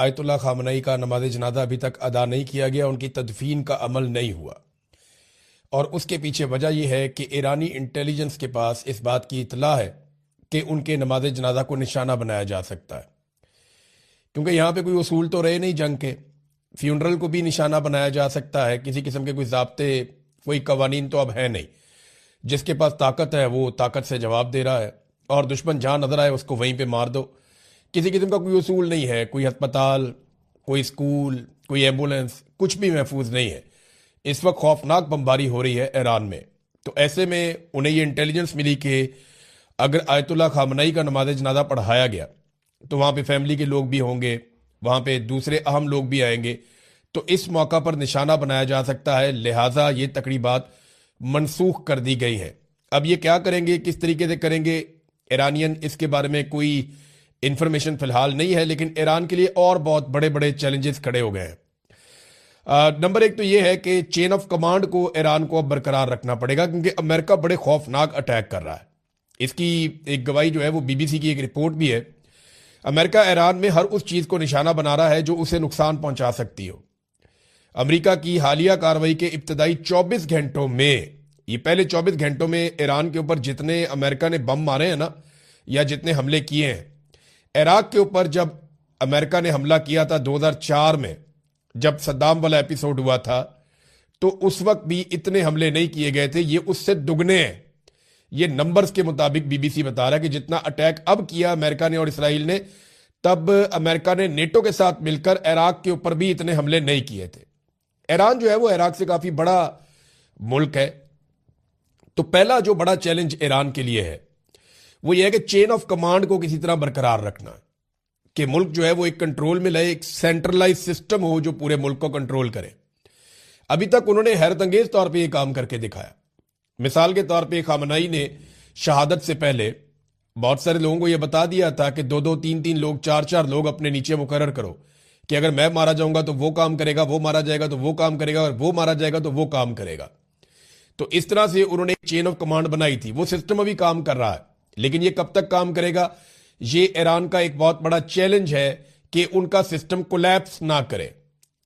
Ayatollah खामनई का नमाज जनाजा अभी तक अदा नहीं किया गया, उनकी तदफीन का अमल नहीं हुआ। और उसके पीछे वजह यह है कि ईरानी इंटेलिजेंस के पास इस बात की इतला है कि उनके नमाज जनाजा को निशाना बनाया जा सकता है, क्योंकि यहाँ पे कोई उसूल तो रहे नहीं जंग के। फ्यूनरल को भी निशाना बनाया जा सकता है, किसी किस्म के कोई ज़ाब्ते कोई कवानीन तो अब है नहीं। जिसके पास ताकत है वो ताकत से जवाब दे रहा है, और दुश्मन जहाँ नजर आए उसको वहीं पे मार दो। किसी किस्म का कोई उसूल नहीं है, कोई अस्पताल, कोई स्कूल, कोई एम्बुलेंस, कुछ भी महफूज नहीं है। इस वक्त खौफनाक बमबारी हो रही है ईरान में। तो ऐसे में उन्हें ये इंटेलिजेंस मिली कि अगर आयतुल्ला खामनई का नमाज जनाजा पढ़ाया गया तो वहाँ पे फैमिली के लोग भी होंगे, वहाँ पे दूसरे अहम लोग भी आएंगे, तो इस मौका पर निशाना बनाया जा सकता है। लिहाजा ये तकरीबात मनसूख कर दी गई है। अब ये क्या करेंगे, किस तरीके से करेंगे ईरानियन, इसके बारे में कोई इंफॉर्मेशन फिलहाल नहीं है, लेकिन ईरान के लिए और बहुत बड़े बड़े चैलेंजेस खड़े हो गए हैं। नंबर एक तो ये है कि चेन ऑफ कमांड को ईरान को अब बरकरार रखना पड़ेगा, क्योंकि अमेरिका बड़े खौफनाक अटैक कर रहा है। इसकी एक गवाही जो है वो बीबीसी की एक रिपोर्ट भी है। अमेरिका ईरान में हर उस चीज को निशाना बना रहा है जो उसे नुकसान पहुंचा सकती हो। अमेरिका की हालिया कार्रवाई के इब्तदाई 24 घंटों में, ये पहले 24 घंटों में ईरान के ऊपर जितने अमेरिका ने बम मारे हैं ना, या जितने हमले किए हैं, इराक के ऊपर जब अमेरिका ने हमला किया था 2004 में, जब सद्दाम वाला एपिसोड हुआ था, तो उस वक्त भी इतने हमले नहीं किए गए थे। ये उससे दुगने हैं। ये नंबर्स के मुताबिक बीबीसी बता रहा है कि जितना अटैक अब किया अमेरिका ने और इसराइल ने, तब अमेरिका ने नेटो के साथ मिलकर इराक के ऊपर भी इतने हमले नहीं किए थे। ईरान जो है वो इराक से काफी बड़ा मुल्क है। तो पहला जो बड़ा चैलेंज ईरान के लिए है वो ये है कि चेन ऑफ कमांड को किसी तरह बरकरार रखना, कि मुल्क जो है वो एक कंट्रोल में लाए, एक सेंट्रलाइज सिस्टम हो जो पूरे मुल्क को कंट्रोल करे। अभी तक उन्होंने हैरत अंगेज तौर पर यह काम करके दिखाया। मिसाल के तौर पे खामनई ने शहादत से पहले बहुत सारे लोगों को यह बता दिया था कि दो दो तीन तीन लोग, चार चार लोग अपने नीचे मुकर्रर करो कि अगर मैं मारा जाऊंगा तो वो काम करेगा, वो मारा जाएगा तो वो काम करेगा, और वो मारा जाएगा तो वो काम करेगा। तो इस तरह से उन्होंने एक चेन ऑफ कमांड बनाई थी। वो सिस्टम अभी काम कर रहा है, लेकिन ये कब तक काम करेगा, ये ईरान का एक बहुत बड़ा चैलेंज है कि उनका सिस्टम कोलैप्स ना करे,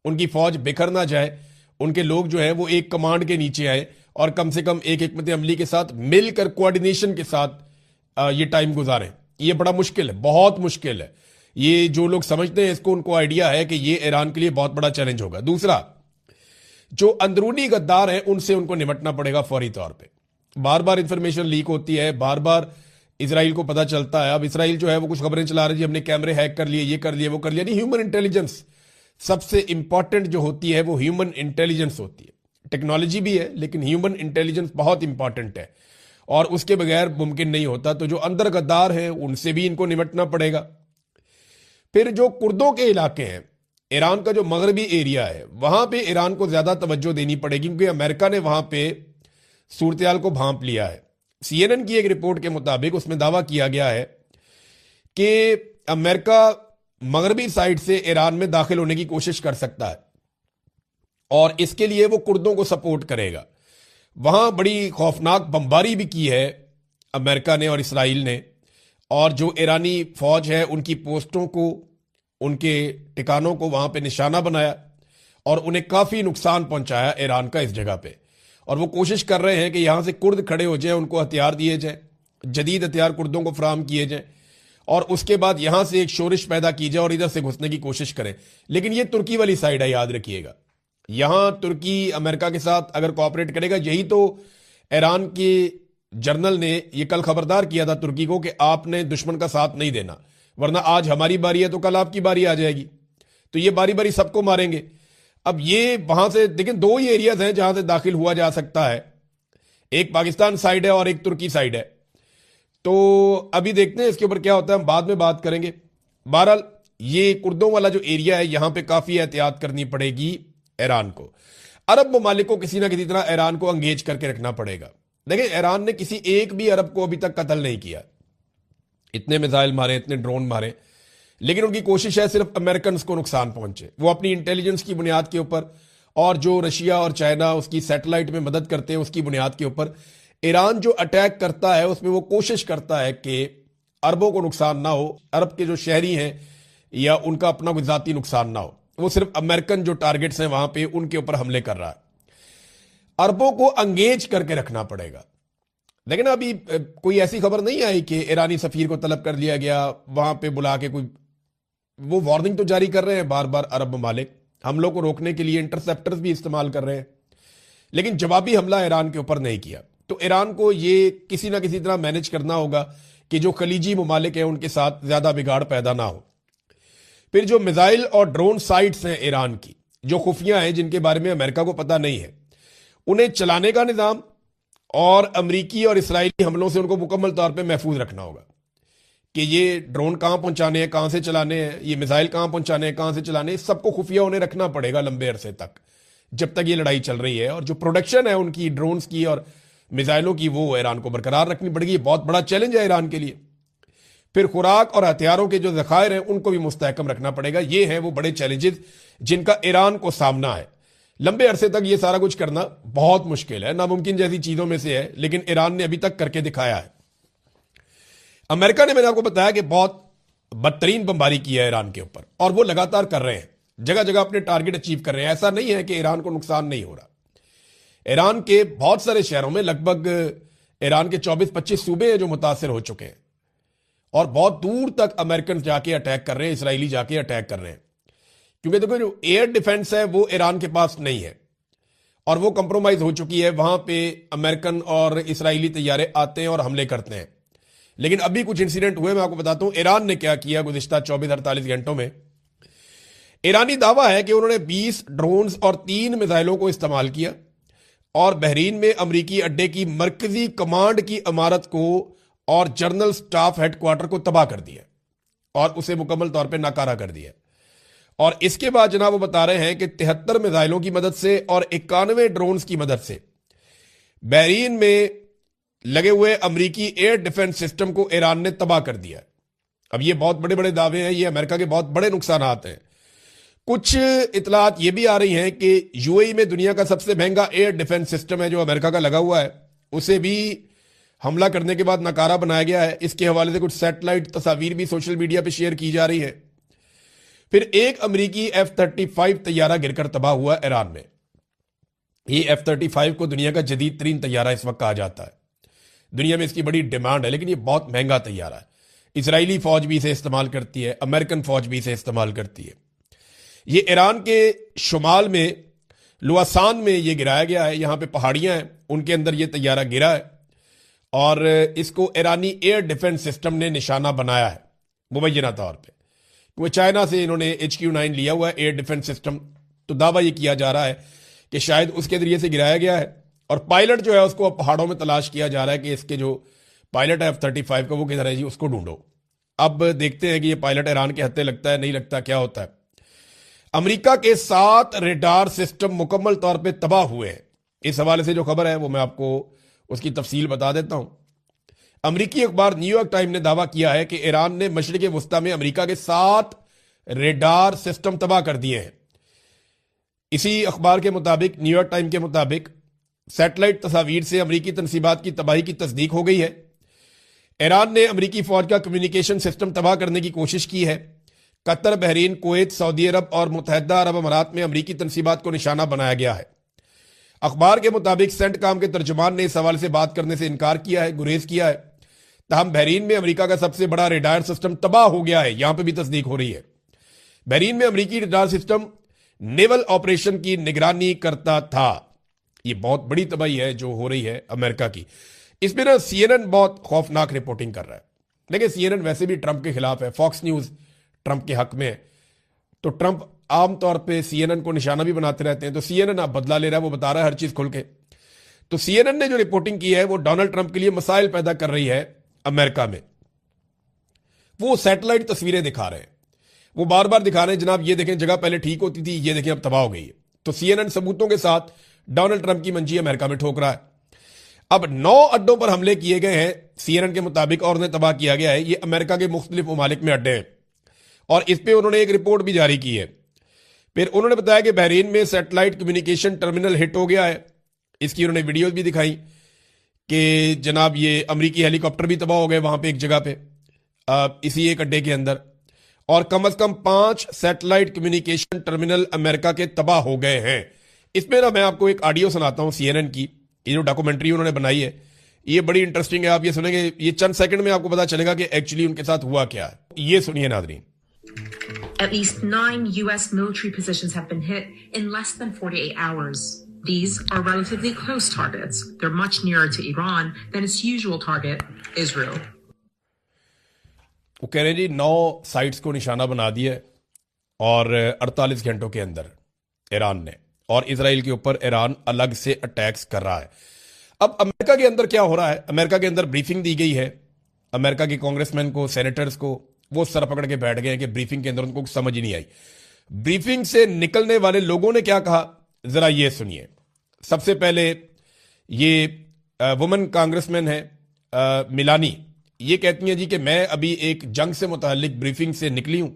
उनकी फौज बिखर ना जाए, उनके लोग जो है वो एक कमांड के नीचे आए और कम से कम एक हिकमत अमली के साथ मिलकर, कोऑर्डिनेशन के साथ ये टाइम गुजारें। ये बड़ा मुश्किल है, बहुत मुश्किल है। ये जो लोग समझते हैं इसको, उनको आइडिया है कि ये ईरान के लिए बहुत बड़ा चैलेंज होगा। दूसरा, जो अंदरूनी गद्दार हैं उनसे उनको निपटना पड़ेगा फौरी तौर पे। बार बार इंफॉर्मेशन लीक होती है, बार बार इसराइल को पता चलता है। अब इसराइल जो है वो कुछ खबरें चला रही है, हमने कैमरे हैक कर लिए, ये कर लिए, वो कर लिया। नहीं, ह्यूमन इंटेलिजेंस सबसे इंपॉर्टेंट जो होती है वो ह्यूमन इंटेलिजेंस होती है। टेक्नोलॉजी भी है, लेकिन ह्यूमन इंटेलिजेंस बहुत इंपॉर्टेंट है, और उसके बगैर मुमकिन नहीं होता। तो जो अंदर गद्दार हैं उनसे भी इनको निपटना पड़ेगा। फिर जो कुर्दों के इलाके हैं, ईरान का जो मगरबी एरिया है, वहां पे ईरान को ज्यादा तवज्जो देनी पड़ेगी, क्योंकि अमेरिका ने वहां पे सूरत को भांप लिया है। CNN की एक रिपोर्ट के मुताबिक उसमें दावा किया गया है कि अमेरिका मगरबी साइड से ईरान में दाखिल होने की कोशिश कर सकता है, और इसके लिए वो कुर्दों को सपोर्ट करेगा। वहां बड़ी खौफनाक बमबारी भी की है अमेरिका ने और इसराइल ने, और जो ईरानी फौज है उनकी पोस्टों को, उनके ठिकानों को वहां पे निशाना बनाया, और उन्हें काफी नुकसान पहुंचाया ईरान का इस जगह पे। और वो कोशिश कर रहे हैं कि यहां से कुर्द खड़े हो जाए, उनको हथियार दिए जाए, जदीद हथियार कुर्दों को फराहम किए जाए, और उसके बाद यहां से एक शोरिश पैदा की जाए और इधर से घुसने की कोशिश करें। लेकिन ये तुर्की वाली साइड है, याद रखिएगा। यहां तुर्की अमेरिका के साथ अगर कोऑपरेट करेगा, यही तो ईरान के जर्नल ने ये कल खबरदार किया था तुर्की को कि आपने दुश्मन का साथ नहीं देना, वरना आज हमारी बारी है तो कल आपकी बारी आ जाएगी। तो ये बारी बारी सबको मारेंगे। अब ये वहां से लेकिन दो ही एरियाज हैं जहां से दाखिल हुआ जा सकता है, एक पाकिस्तान साइड है और एक तुर्की साइड है। तो अभी देखते हैं इसके ऊपर क्या होता है, हम बाद में बात करेंगे। बहरहाल ये कुर्दों वाला जो एरिया है, यहां पे काफी एहतियात करनी पड़ेगी ईरान को। अरब ममालिक को किसी ना किसी तरह ईरान को अंगेज करके रखना पड़ेगा। देखिए, ईरान ने किसी एक भी अरब को अभी तक कत्ल नहीं किया, इतने मिसाइल मारे, इतने ड्रोन मारे, लेकिन उनकी कोशिश है सिर्फ अमेरिकन को नुकसान पहुंचे। वो अपनी इंटेलिजेंस की बुनियाद के ऊपर, और जो रशिया और चाइना उसकी सैटेलाइट में मदद करते हैं उसकी बुनियाद के ऊपर, ईरान जो अटैक करता है उसमें वो कोशिश करता है कि अरबों को नुकसान ना हो। अरब के जो शहरी हैं या उनका अपना कोई जाती नुकसान ना हो, वो सिर्फ अमेरिकन जो टारगेट्स हैं वहां पे उनके ऊपर हमले कर रहा है। अरबों को अंगेज करके रखना पड़ेगा। लेकिन अभी कोई ऐसी खबर नहीं आई कि ईरानी सफीर को तलब कर लिया गया, वहां पे बुला के कोई, वो वार्निंग तो जारी कर रहे हैं बार बार अरब ममालिक, हमलों को रोकने के लिए इंटरसेप्टर्स भी इस्तेमाल कर रहे हैं, लेकिन जवाबी हमला ईरान के ऊपर नहीं किया। तो ईरान को ये किसी ना किसी तरह मैनेज करना होगा कि जो खलीजी ममालिक हैं उनके साथ ज्यादा बिगाड़ पैदा ना हो। फिर जो मिसाइल और ड्रोन साइट्स हैं ईरान की, जो खुफिया हैं, जिनके बारे में अमेरिका को पता नहीं है, उन्हें चलाने का निजाम और अमरीकी और इसराइली हमलों से उनको मुकम्मल तौर पे महफूज रखना होगा कि ये ड्रोन कहां पहुंचाने हैं, कहां से चलाने हैं, ये मिसाइल कहां पहुंचाने हैं, कहां से चलाने हैं, सबको खुफिया उन्हें रखना पड़ेगा लंबे अरसे तक, जब तक ये लड़ाई चल रही है। और जो प्रोडक्शन है उनकी ड्रोन्स की और मिसाइलों की, वो ईरान को बरकरार रखनी पड़ेगी। ये बहुत बड़ा चैलेंज है ईरान के लिए। फिर खुराक और हथियारों के जो जखायर हैं उनको भी मुस्तहकम रखना पड़ेगा। ये हैं वो बड़े चैलेंजेस जिनका ईरान को सामना है। लंबे अरसे तक ये सारा कुछ करना बहुत मुश्किल है, नामुमकिन जैसी चीजों में से है, लेकिन ईरान ने अभी तक करके दिखाया है। अमेरिका ने, मैंने आपको बताया कि बहुत बदतरीन बमबारी की है ईरान के ऊपर, और वो लगातार कर रहे हैं, जगह जगह अपने टारगेट अचीव कर रहे हैं। ऐसा नहीं है कि ईरान को नुकसान नहीं हो रहा। ईरान के बहुत सारे शहरों में, लगभग ईरान के 24-25 सूबे हैं जो मुतासर हो चुके हैं, और बहुत दूर तक अमेरिकन जाके अटैक कर रहे हैं, इसराइली जाके अटैक कर रहे हैं। क्योंकि देखो, जो एयर डिफेंस है वो ईरान के पास नहीं है, और वो कंप्रोमाइज हो चुकी है। वहां पे अमेरिकन और इसराइली तैयारे आते हैं और हमले करते हैं। लेकिन अभी कुछ इंसिडेंट हुए, मैं आपको बताता हूं ईरान ने क्या किया गुज़िश्ता 24-48 घंटों में। ईरानी दावा है कि उन्होंने 20 ड्रोन्स और 3 मिसाइलों को इस्तेमाल किया और बहरीन में अमरीकी अड्डे की मरकजी कमांड की इमारत को और जनरल स्टाफ हेडक्वार्टर को तबाह कर दिया और उसे मुकम्मल तौर पर नाकारा कर दिया। और इसके बाद जनाब वो बता रहे हैं कि 73 मिसाइलों की मदद से और 91 ड्रोन्स की मदद से बहरीन में लगे हुए अमरीकी एयर डिफेंस सिस्टम को ईरान ने तबाह कर दिया। अब ये बहुत बड़े बड़े दावे हैं, ये अमेरिका के बहुत बड़े नुकसान हैं। कुछ इतलात ये भी आ रही हैं कि यूएई में दुनिया का सबसे महंगा एयर डिफेंस सिस्टम है जो अमेरिका का लगा हुआ है, उसे भी हमला करने के बाद नकारा बनाया गया है। इसके हवाले से कुछ सैटेलाइट तस्वीर भी सोशल मीडिया पर शेयर की जा रही है। फिर एक अमरीकी F-35 तैयारा गिरकर तबाह हुआ ईरान में। ये F-35 को दुनिया का जदीद तरीन तैयारा इस वक्त कहा जाता है। दुनिया में इसकी बड़ी डिमांड है, लेकिन ये बहुत महंगा तैयारा है। इसराइली फौज भी इसे इस्तेमाल करती है, अमेरिकन फौज भी इसे इस्तेमाल करती है। ये ईरान के शुमाल में लुआसान में ये गिराया गया है, यहां पे पहाड़ियां हैं, उनके अंदर ये तैयारा गिरा है और इसको ईरानी एयर डिफेंस सिस्टम ने निशाना बनाया है मुबैना तौर पर। वो चाइना से इन्होंने HQ-9 लिया हुआ है एयर डिफेंस सिस्टम, तो दावा ये किया जा रहा है कि शायद उसके जरिए से गिराया गया है। और पायलट जो है उसको अब पहाड़ों में तलाश किया जा रहा है कि इसके जो पायलट है F-35 का वो किधर है जी, उसको ढूंढो। अब देखते हैं कि ये पायलट ईरान के हत्थे लगता है, नहीं लगता, क्या होता है। अमेरिका के 7 रेडार सिस्टम मुकम्मल तौर पर तबाह हुए हैं। इस हवाले से जो खबर है वो मैं आपको उसकी तफसील बता देता हूं। अमरीकी अखबार न्यूयॉर्क टाइम ने दावा किया है कि ईरान ने मशरिक वस्ता में अमरीका के 7 रेडार सिस्टम तबाह कर दिए हैं। इसी अखबार के मुताबिक, न्यूयॉर्क टाइम के मुताबिक, सैटेलाइट तस्वीर से अमरीकी तनसीबात की तबाही की तस्दीक हो गई है। ईरान ने अमरीकी फौज का कम्युनिकेशन सिस्टम तबाह करने की कोशिश की है। कतर, बहरीन, कुवैत, सऊदी अरब और मुत्तहिदा अरब अमारात में अमरीकी तनसीबात को निशाना बनाया गया है। अखबार के मुताबिक सेंटकॉम के तर्जुमान ने इस सवाल से बात करने से इनकार किया है, गुरेज किया है। तहम बहरीन में अमेरिका का सबसे बड़ा रेडार सिस्टम तबाह हो गया है, यहां पे भी तस्दीक हो रही है। बहरीन में अमेरिकी रेडार सिस्टम नेवल ऑपरेशन की निगरानी करता था। यह बहुत बड़ी तबाही है जो हो रही है अमेरिका की। इसमें ना CNN बहुत खौफनाक रिपोर्टिंग कर रहा है। देखिए, CNN वैसे भी ट्रंप के खिलाफ है, फॉक्स न्यूज ट्रंप के हक में है, तो ट्रंप आमतौर पर CNN को निशाना भी बनाते रहते हैं। तो CNN अब बदला ले रहा है, वो बता रहा है हर चीज खुल के। तो CNN ने जो रिपोर्टिंग की है वो डोनाल्ड ट्रंप के लिए मसाइल पैदा कर रही है अमेरिका में। वो सैटेलाइट तस्वीरें दिखा रहे हैं, वो बार बार दिखा रहे हैं, जनाब ये देखें जगह पहले ठीक होती थी, ये देखें अब तबाह हो गई है। तो CNN सबूतों के साथ डोनाल्ड ट्रंप की मंजी अमेरिका में ठोक रहा है। अब 9 अड्डों पर हमले किए गए हैं CNN के मुताबिक, और उन्हें तबाह किया गया है। ये अमेरिका के मुख्तलिफ ममालिक में अड्डे हैं और इस पर उन्होंने एक रिपोर्ट भी जारी की है। फिर उन्होंने बताया कि बहरीन में सैटेलाइट कम्युनिकेशन टर्मिनल हिट हो गया है। इसकी उन्होंने वीडियोज भी दिखाई कि जनाब ये अमरीकी हेलीकॉप्टर भी तबाह हो गए वहां पे एक जगह पे, इसी एक अड्डे के अंदर। और कम से कम 5 सैटेलाइट कम्युनिकेशन टर्मिनल अमेरिका के तबाह हो गए हैं। इसमें ना मैं आपको एक ऑडियो सुनाता हूं CNN की, ये जो डॉक्यूमेंट्री उन्होंने बनाई है, ये बड़ी इंटरेस्टिंग है। आप ये सुनेंगे, ये चंद सेकंड में आपको पता चलेगा कि एक्चुअली उनके साथ हुआ क्या है। ये सुनिए नाज़रीन। At least 9 U.S. military positions have been hit in less than 48 hours. These are relatively close targets. They're much nearer to Iran than its usual target, Israel. वो कह रहे हैं जी 9 साइट्स को निशाना बना दिया है और 48 घंटों के अंदर ईरान ने, और इसराइल के ऊपर ईरान अलग से अटैक्स कर रहा है। अब अमेरिका के अंदर क्या हो रहा है? अमेरिका के अंदर ब्रीफिंग दी गई है अमेरिका के कांग्रेसमैन को, सेनेटर्स को। वो सर पकड़ के बैठ गए हैं कि ब्रीफिंग के अंदर उनको कुछ समझ ही नहीं आई। ब्रीफिंग से निकलने वाले लोगों ने क्या कहा, जरा ये सुनिए। सबसे पहले ये वुमेन कांग्रेसमैन है मिलानी, ये कहती हैं जी कि मैं अभी एक जंग से मुतालिक ब्रीफिंग से निकली हूं।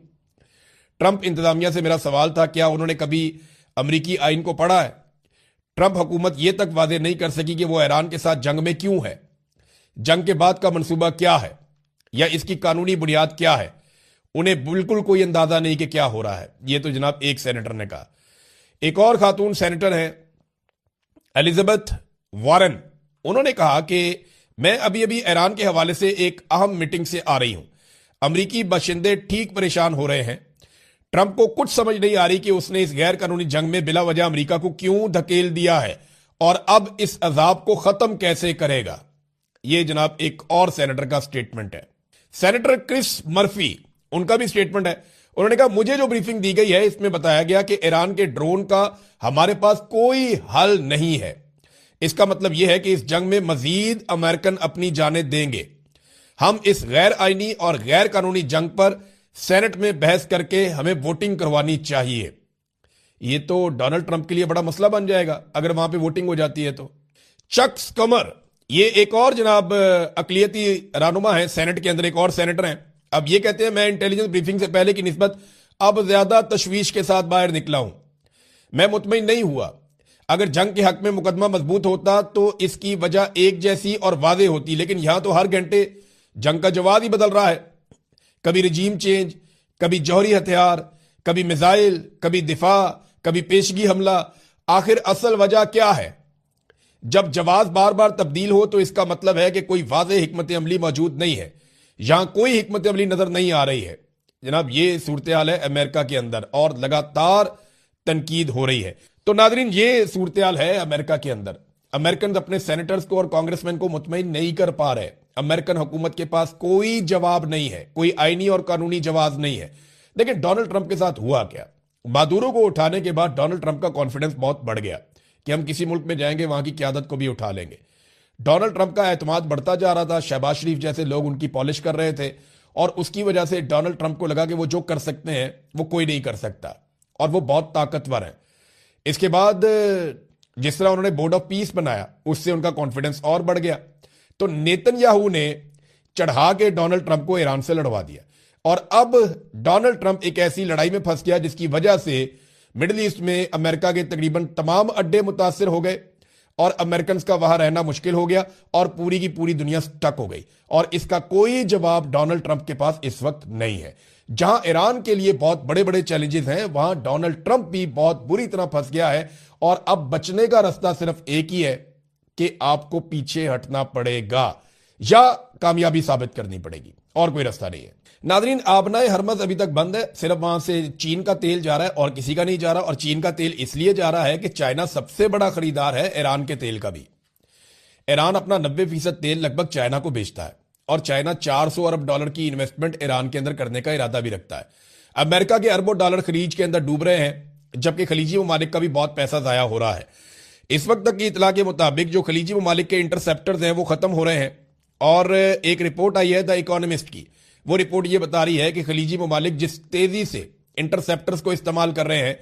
ट्रंप इंतजामिया से मेरा सवाल था क्या उन्होंने कभी अमरीकी आइन को पढ़ा है? ट्रंप हुकूमत यह तक वादे नहीं कर सकी कि वो ईरान के साथ जंग में क्यों है, जंग के बाद का मंसूबा क्या है, या इसकी कानूनी बुनियाद क्या है। उन्हें बिल्कुल कोई अंदाजा नहीं कि क्या हो रहा है। ये तो जनाब एक सेनेटर ने कहा। एक और खातून सेनेटर हैं एलिजाबेथ वारन, उन्होंने कहा कि मैं अभी अभी ईरान के हवाले से एक अहम मीटिंग से आ रही हूं। अमरीकी बाशिंदे ठीक परेशान हो रहे हैं। ट्रंप को कुछ समझ नहीं आ रही कि उसने इस गैर कानूनी जंग में बिला वजह अमरीका को क्यों धकेल दिया है और अब इस अजाब को खत्म कैसे करेगा। यह जनाब एक और सेनेटर का स्टेटमेंट है। सेनेटर क्रिस मर्फी, उनका भी स्टेटमेंट है। उन्होंने कहा मुझे जो ब्रीफिंग दी गई है इसमें बताया गया कि ईरान के ड्रोन का हमारे पास कोई हल नहीं है। इसका मतलब यह है कि इस जंग में मजीद अमेरिकन अपनी जानें देंगे। हम इस गैर आईनी और गैर कानूनी जंग पर सेनेट में बहस करके हमें वोटिंग करवानी चाहिए। यह तो डोनाल्ड ट्रंप के लिए बड़ा मसला बन जाएगा अगर वहां पे वोटिंग हो जाती है तो। चक स्कमर, ये एक और जनाब अकलियती रहनुमा है सेनेट के अंदर, एक और सेनेटर हैं। अब ये कहते हैं मैं इंटेलिजेंस ब्रीफिंग से पहले की निस्बत अब ज्यादा तशवीश के साथ बाहर निकला हूं। मैं मुतमईन नहीं हुआ। अगर जंग के हक में मुकदमा मजबूत होता तो इसकी वजह एक जैसी और वादे होती, लेकिन यहां तो हर घंटे जंग का जवाब ही बदल रहा है। कभी रिजीम चेंज, कभी जौहरी हथियार, कभी मिसाइल, कभी दिफा, कभी पेशगी हमला। आखिर असल वजह क्या है? जब जवाब बार बार तब्दील हो तो इसका मतलब है कि कोई वाज़ेह हिकमत अमली मौजूद नहीं है। यहां कोई हिकमत अमली नजर नहीं आ रही है। जनाब ये सूरत हाल है अमेरिका के अंदर और लगातार तनकीद हो रही है। तो नाजरीन ये सूरत हाल है अमेरिका के अंदर। अमेरिकन अपने सेनेटर्स को और कांग्रेसमैन को मुतमईन नहीं कर पा रहे। अमेरिकन हुकूमत के पास कोई जवाब नहीं है, कोई आईनी और कानूनी जवाब नहीं है। लेकिन डोनाल्ड ट्रंप के साथ हुआ क्या? मादुरो को उठाने के बाद डोनाल्ड ट्रंप का कॉन्फिडेंस बहुत बढ़ गया कि हम किसी मुल्क में जाएंगे वहां की क्यादत को भी उठा लेंगे। डोनाल्ड ट्रंप का एतमाद बढ़ता जा रहा था। शहबाज शरीफ जैसे लोग उनकी पॉलिश कर रहे थे और उसकी वजह से डोनाल्ड ट्रंप को लगा कि वो जो कर सकते हैं वो कोई नहीं कर सकता और वो बहुत ताकतवर है। इसके बाद जिस तरह उन्होंने बोर्ड ऑफ पीस बनाया उससे उनका कॉन्फिडेंस और बढ़ गया। तो नेतन्याहू ने चढ़ा के डोनाल्ड ट्रंप को ईरान से लड़वा दिया और अब डोनाल्ड ट्रंप एक ऐसी लड़ाई में फंस गया जिसकी वजह से मिडिल ईस्ट में अमेरिका के तकरीबन तमाम अड्डे मुतासिर हो गए और अमेरिकन का वहां रहना मुश्किल हो गया और पूरी की पूरी दुनिया स्टक हो गई। और इसका कोई जवाब डोनाल्ड ट्रंप के पास इस वक्त नहीं है। जहां ईरान के लिए बहुत बड़े बड़े चैलेंजेस हैं वहां डोनाल्ड ट्रंप भी बहुत बुरी तरह फंस गया है और अब बचने का रास्ता सिर्फ एक ही है कि आपको पीछे हटना पड़ेगा या कामयाबी साबित करनी पड़ेगी, और कोई रास्ता नहीं है। नाजरीन आबनाए हरमज अभी तक बंद है। सिर्फ वहां से चीन का तेल जा रहा है और किसी का नहीं जा रहा। और चीन का तेल इसलिए जा रहा है कि चाइना सबसे बड़ा खरीदार है ईरान के तेल का भी। ईरान अपना 90% तेल लगभग चाइना को बेचता है और चाइना $400 अरब की इन्वेस्टमेंट ईरान के अंदर करने का इरादा भी रखता है। अमेरिका के अरबों डॉलर खरीज के अंदर डूब रहे हैं जबकि खलीजी ममालिक का भी बहुत पैसा जाया हो रहा है। इस वक्त तक की इतला के मुताबिक जो खलीजी ममालिक के इंटरसेप्टर्स हैं वो खत्म हो रहे हैं और एक रिपोर्ट आई है द इकोनॉमिस्ट की। वो रिपोर्ट ये बता रही है कि खलीजी ममालिक जिस तेजी से इंटरसेप्टर्स को इस्तेमाल कर रहे हैं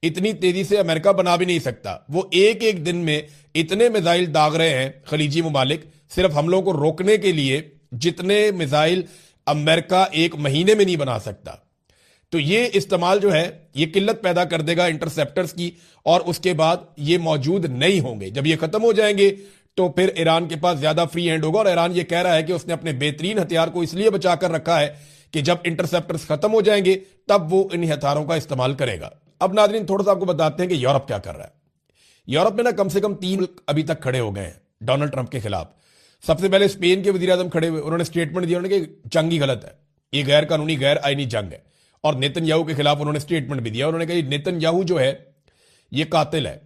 इतनी तेजी से अमेरिका बना भी नहीं सकता। वो एक एक दिन में इतने मिसाइल दाग रहे हैं खलीजी ममालिक सिर्फ हमलों को रोकने के लिए जितने मिसाइल अमेरिका एक महीने में नहीं बना सकता। तो ये इस्तेमाल जो है ये किल्लत पैदा कर देगा इंटरसेप्टर्स की और उसके बाद ये मौजूद नहीं होंगे। जब ये खत्म हो जाएंगे तो फिर ईरान के पास ज्यादा फ्री हैंड होगा। और ईरान ये कह रहा है कि उसने अपने बेहतरीन हथियार को इसलिए बचाकर रखा है कि जब इंटरसेप्टर्स खत्म हो जाएंगे तब वो इन हथियारों का इस्तेमाल करेगा। अब नाज़रीन थोड़ा सा आपको बताते हैं कि यूरोप क्या कर रहा है। यूरोप में ना कम से कम 3 अभी तक खड़े हो गए हैं डोनाल्ड ट्रंप के खिलाफ। सबसे पहले स्पेन के वजीर आजम खड़े हुए, उन्होंने स्टेटमेंट दिया उन्होंने कि जंग ही गलत है, ये गैर कानूनी गैर आईनी जंग है। और नेतन्याहू के खिलाफ उन्होंने स्टेटमेंट भी दिया, उन्होंने कहा नेतन्याहू जो है ये कातिल है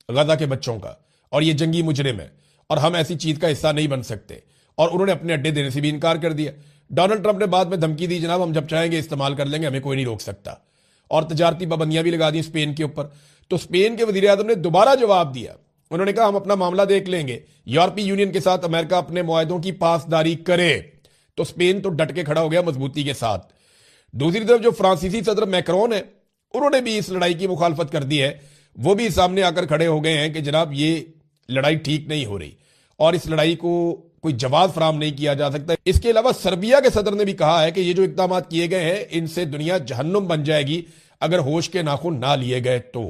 गजा के बच्चों का और ये जंगी मुजरिम है और हम ऐसी चीज का हिस्सा नहीं बन सकते। और उन्होंने अपने अड्डे देने से भी इनकार कर दिया। डोनाल्ड ट्रंप ने बाद में धमकी दी, जनाब हम जब चाहेंगे इस्तेमाल कर लेंगे, हमें कोई नहीं रोक सकता। और तजारती पाबंदियां भी लगा दी स्पेन के ऊपर। तो स्पेन के वजीर आजम ने दोबारा जवाब दिया, उन्होंने कहा हम अपना मामला देख लेंगे, यूरोपीय यूनियन के साथ अमेरिका अपने मुआहदों की पासदारी करे। तो स्पेन तो डट के खड़ा हो गया मजबूती के साथ। दूसरी तरफ जो फ्रांसीसी सदर मैक्रोन है, उन्होंने भी इस लड़ाई की मुखालफत कर दी है। वो भी सामने आकर खड़े हो गए हैं कि जनाब ये लड़ाई ठीक नहीं हो रही और इस लड़ाई को कोई जवाब फराम नहीं किया जा सकता। इसके अलावा सर्बिया के सदर ने भी कहा है कि ये जो इकदाम किए गए हैं इनसे दुनिया जहन्नुम बन जाएगी अगर होश के नाखून ना लिए गए तो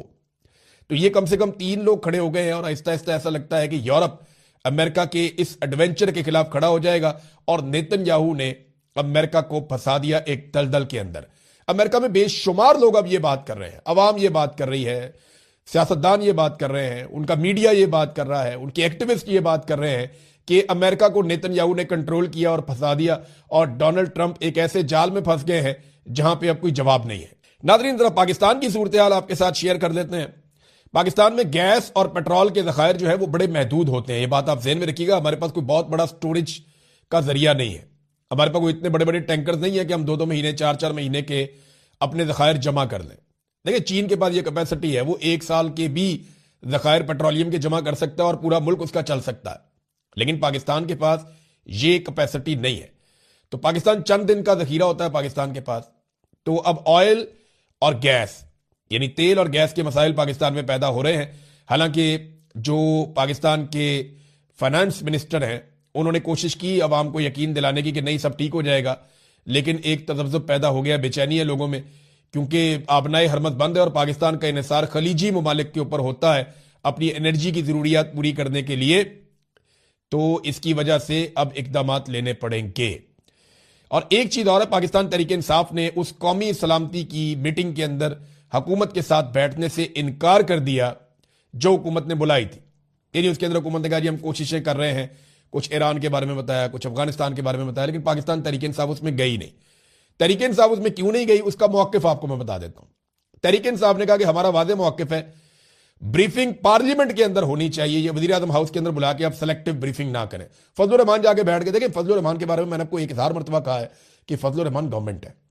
ये कम से कम 3 लोग खड़े हो गए हैं और आहिस्ता आहिस्ता ऐसा लगता है कि यूरोप अमेरिका के इस एडवेंचर के खिलाफ खड़ा हो जाएगा। और नेतन्याहू ने अमेरिका को फंसा दिया एक दलदल के अंदर। अमेरिका में बेशुमार लोग अब ये बात कर रहे हैं, अवाम ये बात कर रही है, सियासतदान ये बात कर रहे हैं, उनका मीडिया ये बात कर रहा है, उनके एक्टिविस्ट ये बात कर रहे हैं कि अमेरिका को नेतन्याहू ने कंट्रोल किया और फंसा दिया और डोनाल्ड ट्रंप एक ऐसे जाल में फंस गए हैं जहां पे अब कोई जवाब नहीं है। नाज़रीन जरा पाकिस्तान की सूरत हाल आपके साथ शेयर कर देते हैं। पाकिस्तान में गैस और पेट्रोल के ज़खायर जो है वो बड़े महदूद होते हैं, ये बात आप ज़हन में रखिएगा। हमारे पास कोई बहुत बड़ा स्टोरेज का जरिया नहीं है, हमारे पास कोई इतने बड़े बड़े टैंकर्स नहीं है कि हम 2-2 महीने 4-4 महीने के अपने ज़खायर जमा कर लें। देखिए चीन के पास ये कैपेसिटी है, वो 1 साल के भी ज़खायर पेट्रोलियम के जमा कर सकता है और पूरा मुल्क उसका चल सकता है। लेकिन पाकिस्तान के पास ये कैपेसिटी नहीं है। तो पाकिस्तान चंद दिन का जखीरा होता है पाकिस्तान के पास। तो अब ऑयल और गैस यानी तेल और गैस के मसाइल पाकिस्तान में पैदा हो रहे हैं। हालांकि जो पाकिस्तान के फाइनेंस मिनिस्टर हैं उन्होंने कोशिश की अवाम को यकीन दिलाने की कि नहीं सब ठीक हो जाएगा, लेकिन एक तजब्जुब पैदा हो गया, बेचैनी है लोगों में, क्योंकि आबनाए हरमत बंद है और पाकिस्तान का इन्हिसार खलीजी ममालिक के ऊपर होता है अपनी एनर्जी की जरूरियात पूरी करने के लिए। तो इसकी वजह से अब इकदाम लेने पड़ेंगे। और एक चीज और है, पाकिस्तान तहरीक इंसाफ ने उस कौमी सलामती की मीटिंग के अंदर हुकूमत के साथ बैठने से इनकार कर दिया जो हुकूमत ने बुलाई थी। यानी उसके अंदर हुकूमत ने कहा जी हम कोशिशें कर रहे हैं, कुछ ईरान के बारे में बताया, कुछ अफगानिस्तान के बारे में बताया, लेकिन पाकिस्तान तहरीक इंसाफ उसमें गई नहीं। तहरीक इंसाफ उसमें क्यों नहीं गई उसका मौक़िफ़ आपको मैं बता देता हूं। तहरीक इंसाफ ने कहा कि हमारा वाज़ेह मौक़िफ़ है, ब्रीफिंग पार्लियामेंट के अंदर होनी चाहिए, ये वज़ीर आज़म हाउस के अंदर बुला के आप सेलेक्टिव ब्रीफिंग ना करें। फजलुर रहमान जाके बैठ के देखें, फजलुर रहमान के बारे में मैंने आपको 1000 मरतबा कहा है कि फजलुर रहमान गवर्नमेंट है,